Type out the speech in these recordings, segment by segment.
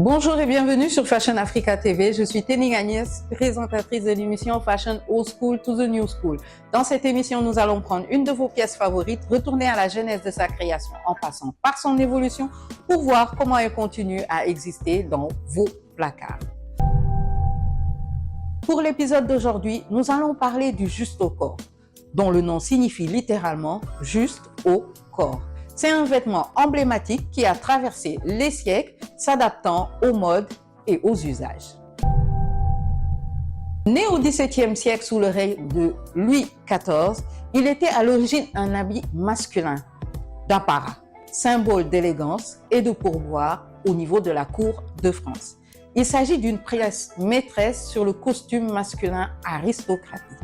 Bonjour et bienvenue sur Fashion Africa TV. Je suis Tening Agnès, présentatrice de l'émission Fashion Old School to the New School. Dans cette émission, nous allons prendre une de vos pièces favorites, retourner à la genèse de sa création en passant par son évolution pour voir comment elle continue à exister dans vos placards. Pour l'épisode d'aujourd'hui, nous allons parler du juste au corps, dont le nom signifie littéralement juste au corps. C'est un vêtement emblématique qui a traversé les siècles, s'adaptant aux modes et aux usages. Né au XVIIe siècle sous le règne de Louis XIV, il était à l'origine un habit masculin d'apparat, symbole d'élégance et de pourboire au niveau de la cour de France. Il s'agit d'une pièce maîtresse sur le costume masculin aristocratique.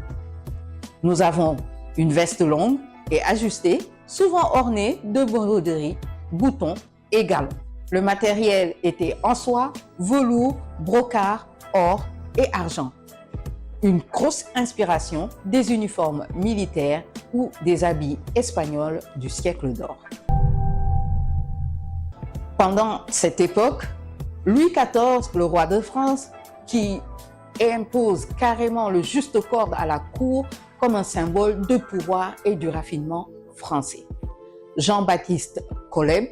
Nous avons une veste longue et ajustée, souvent ornée de broderies, boutons et galons. Le matériel était en soie, velours, brocart, or et argent. Une grosse inspiration des uniformes militaires ou des habits espagnols du siècle d'or. Pendant cette époque, Louis XIV, le roi de France, qui impose carrément le juste corps à la cour comme un symbole de pouvoir et du raffinement français. Jean-Baptiste Colomb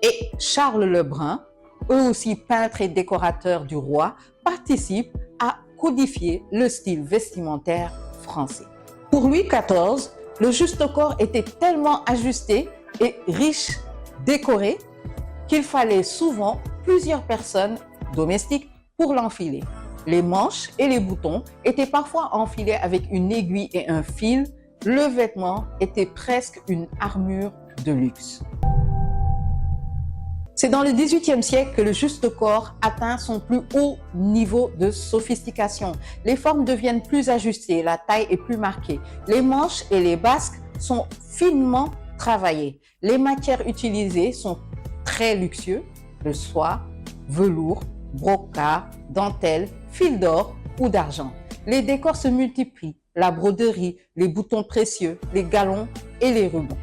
et Charles Lebrun, eux aussi peintres et décorateurs du roi, participent à codifier le style vestimentaire français. Pour Louis XIV, le juste corps était tellement ajusté et riche, décoré, qu'il fallait souvent plusieurs personnes domestiques pour l'enfiler. Les manches et les boutons étaient parfois enfilés avec une aiguille et un fil. Le vêtement était presque une armure de luxe. C'est dans le XVIIIe siècle que le juste corps atteint son plus haut niveau de sophistication. Les formes deviennent plus ajustées, la taille est plus marquée. Les manches et les basques sont finement travaillées. Les matières utilisées sont très luxueuses, de soie, velours, brocart, dentelle, fil d'or ou d'argent. Les décors se multiplient, la broderie, les boutons précieux, les galons et les rubans.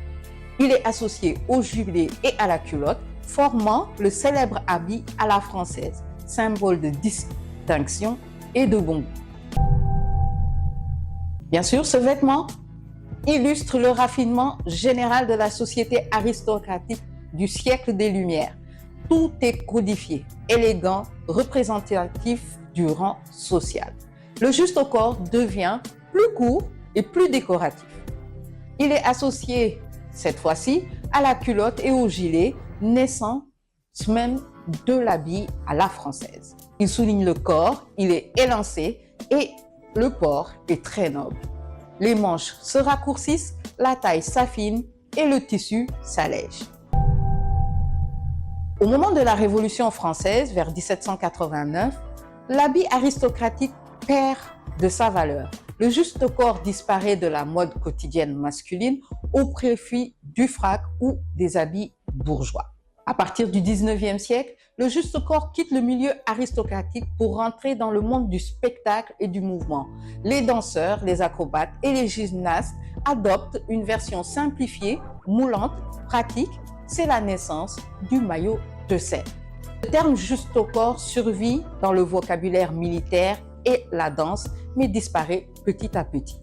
Il est associé au jubilé et à la culotte, formant le célèbre habit à la française, symbole de distinction et de bon goût. Bien sûr, ce vêtement illustre le raffinement général de la société aristocratique du siècle des Lumières. Tout est codifié, élégant, représentatif du rang social. Le juste au corps devient plus court et plus décoratif. Il est associé, cette fois-ci, à la culotte et au gilet, naissant même de l'habit à la française. Il souligne le corps, il est élancé et le port est très noble. Les manches se raccourcissent, la taille s'affine et le tissu s'allège. Au moment de la Révolution française, vers 1789, l'habit aristocratique perd de sa valeur. Le juste corps disparaît de la mode quotidienne masculine au profit du frac ou des habits bourgeois. À partir du 19e siècle, le juste corps quitte le milieu aristocratique pour rentrer dans le monde du spectacle et du mouvement. Les danseurs, les acrobates et les gymnastes adoptent une version simplifiée, moulante, pratique. C'est la naissance du maillot de scène. Le terme juste au corps survit dans le vocabulaire militaire et la danse, mais disparaît petit à petit.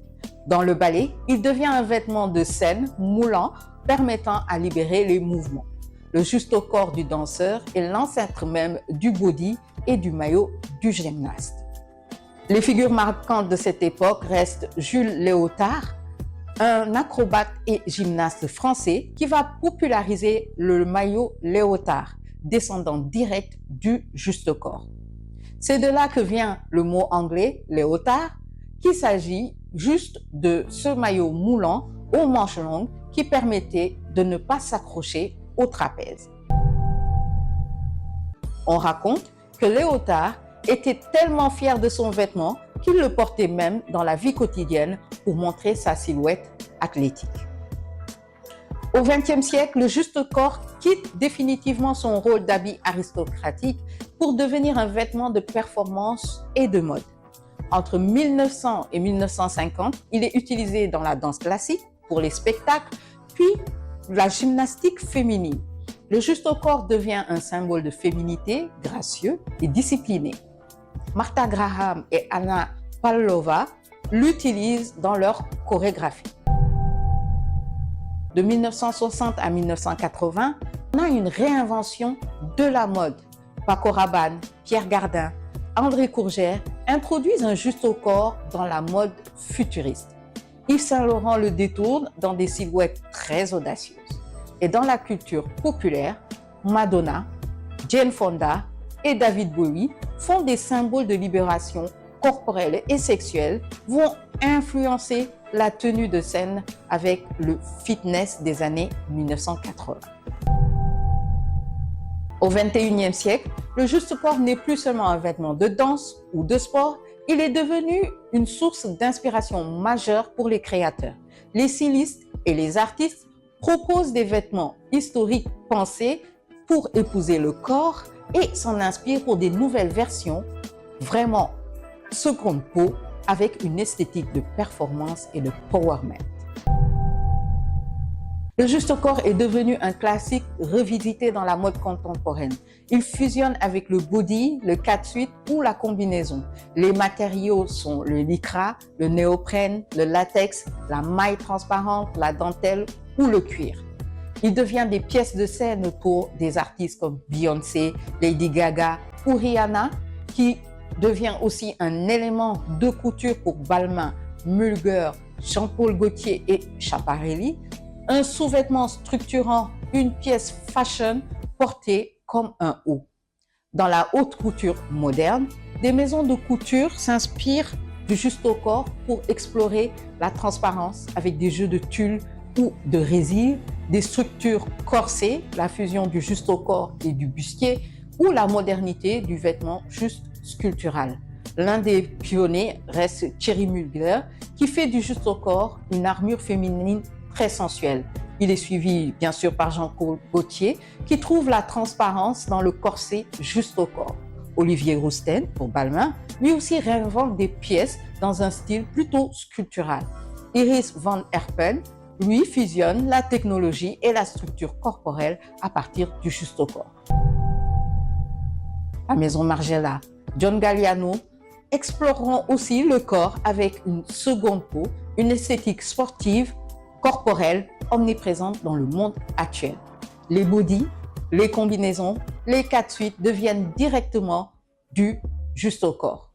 Dans le ballet, il devient un vêtement de scène moulant, permettant à libérer les mouvements. Le juste au corps du danseur est l'ancêtre même du body et du maillot du gymnaste. Les figures marquantes de cette époque restent Jules Léotard, un acrobate et gymnaste français qui va populariser le maillot léotard, descendant direct du juste corps. C'est de là que vient le mot anglais léotard, qu'il s'agit juste de ce maillot moulant aux manches longues qui permettait de ne pas s'accrocher au trapèze. On raconte que Léotard était tellement fier de son vêtement qu'il le portait même dans la vie quotidienne pour montrer sa silhouette athlétique. Au XXe siècle, le juste corps quitte définitivement son rôle d'habit aristocratique pour devenir un vêtement de performance et de mode. Entre 1900 et 1950, il est utilisé dans la danse classique, pour les spectacles, puis la gymnastique féminine. Le juste au corps devient un symbole de féminité, gracieux et discipliné. Martha Graham et Anna Pavlova l'utilisent dans leur chorégraphie. De 1960 à 1980, on a une réinvention de la mode. Paco Rabanne, Pierre Cardin, André Courgère introduisent un juste au corps dans la mode futuriste. Yves Saint Laurent le détourne dans des silhouettes très audacieuses. Et dans la culture populaire, Madonna, Jane Fonda et David Bowie font des symboles de libération corporelle et sexuelle, vont influencer la tenue de scène avec le fitness des années 1980. Au XXIe siècle, le juste corps n'est plus seulement un vêtement de danse ou de sport, il est devenu une source d'inspiration majeure pour les créateurs. Les stylistes et les artistes proposent des vêtements historiques pensés pour épouser le corps et s'en inspirent pour des nouvelles versions vraiment seconde peau avec une esthétique de performance et de powerment. Le juste au corps est devenu un classique revisité dans la mode contemporaine. Il fusionne avec le body, le catsuit ou la combinaison. Les matériaux sont le lycra, le néoprène, le latex, la maille transparente, la dentelle ou le cuir. Il devient des pièces de scène pour des artistes comme Beyoncé, Lady Gaga ou Rihanna, qui devient aussi un élément de couture pour Balmain, Mulger, Jean-Paul Gaultier et Schiaparelli. Un sous-vêtement structurant une pièce fashion portée comme un haut. Dans la haute couture moderne, des maisons de couture s'inspirent du juste au corps pour explorer la transparence avec des jeux de tulle ou de résil, des structures corsées, la fusion du juste au corps et du bustier, ou la modernité du vêtement juste sculptural. L'un des pionniers reste Thierry Mugler, qui fait du juste au corps une armure féminine très sensuelle. Il est suivi bien sûr par Jean-Paul Gaultier qui trouve la transparence dans le corset juste au corps. Olivier Rousteing pour Balmain, lui aussi réinvente des pièces dans un style plutôt sculptural. Iris van Herpen, lui, fusionne la technologie et la structure corporelle à partir du juste au corps. La maison Margiela, John Galliano exploreront aussi le corps avec une seconde peau, une esthétique sportive, corporelle, omniprésente dans le monde actuel. Les bodys, les combinaisons, les catsuits deviennent directement du juste au corps.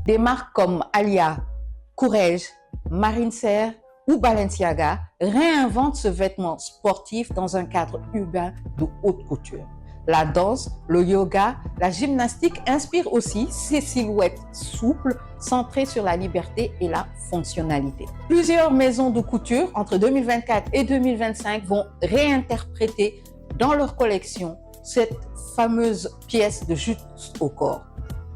Des marques comme Alia, Courrèges, Marine Serre ou Balenciaga réinventent ce vêtement sportif dans un cadre urbain de haute couture. La danse, le yoga, la gymnastique inspirent aussi ces silhouettes souples centrées sur la liberté et la fonctionnalité. Plusieurs maisons de couture entre 2024 et 2025 vont réinterpréter dans leur collection cette fameuse pièce de juste au corps.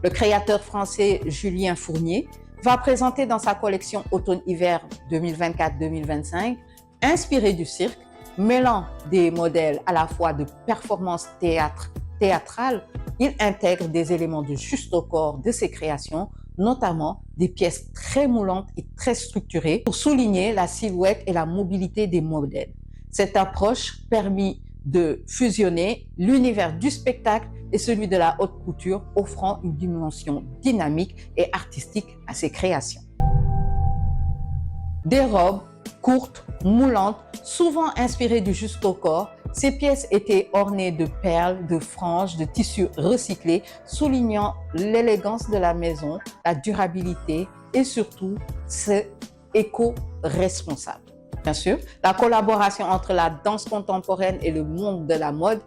Le créateur français Julien Fournier va présenter dans sa collection automne-hiver 2024-2025, inspiré du cirque, mêlant des modèles à la fois de performance théâtrale, il intègre des éléments de juste au corps de ses créations, notamment des pièces très moulantes et très structurées pour souligner la silhouette et la mobilité des modèles. Cette approche permet de fusionner l'univers du spectacle et celui de la haute couture, offrant une dimension dynamique et artistique à ses créations. Des robes courtes, moulantes, souvent inspirées du juste au corps, ces pièces étaient ornées de perles, de franges, de tissus recyclés, soulignant l'élégance de la maison, la durabilité et surtout, c'est éco-responsable. Bien sûr, la collaboration entre la danse contemporaine et le monde de la mode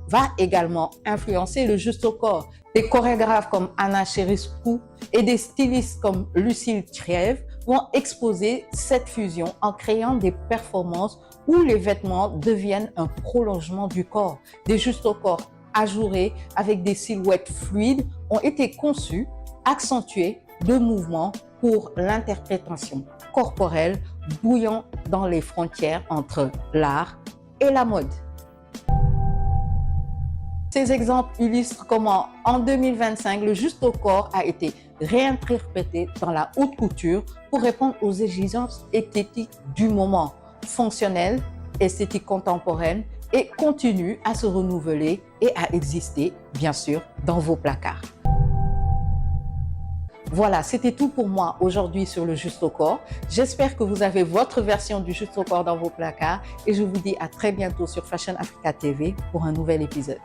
va également influencer le juste au corps. Des chorégraphes comme Anna Cherescu et des stylistes comme Lucille Trèves vont exposer cette fusion en créant des performances où les vêtements deviennent un prolongement du corps. Des justes au corps ajourés avec des silhouettes fluides ont été conçus, accentués de mouvements pour l'interprétation corporelle, bouillant dans les frontières entre l'art et la mode. Ces exemples illustrent comment, en 2025, le juste au corps a été réinterprété dans la haute couture pour répondre aux exigences esthétiques du moment, fonctionnelles, esthétique contemporaine et continue à se renouveler et à exister, bien sûr, dans vos placards. Voilà, c'était tout pour moi aujourd'hui sur le Juste au corps. J'espère que vous avez votre version du Juste au corps dans vos placards et je vous dis à très bientôt sur Fashion Africa TV pour un nouvel épisode.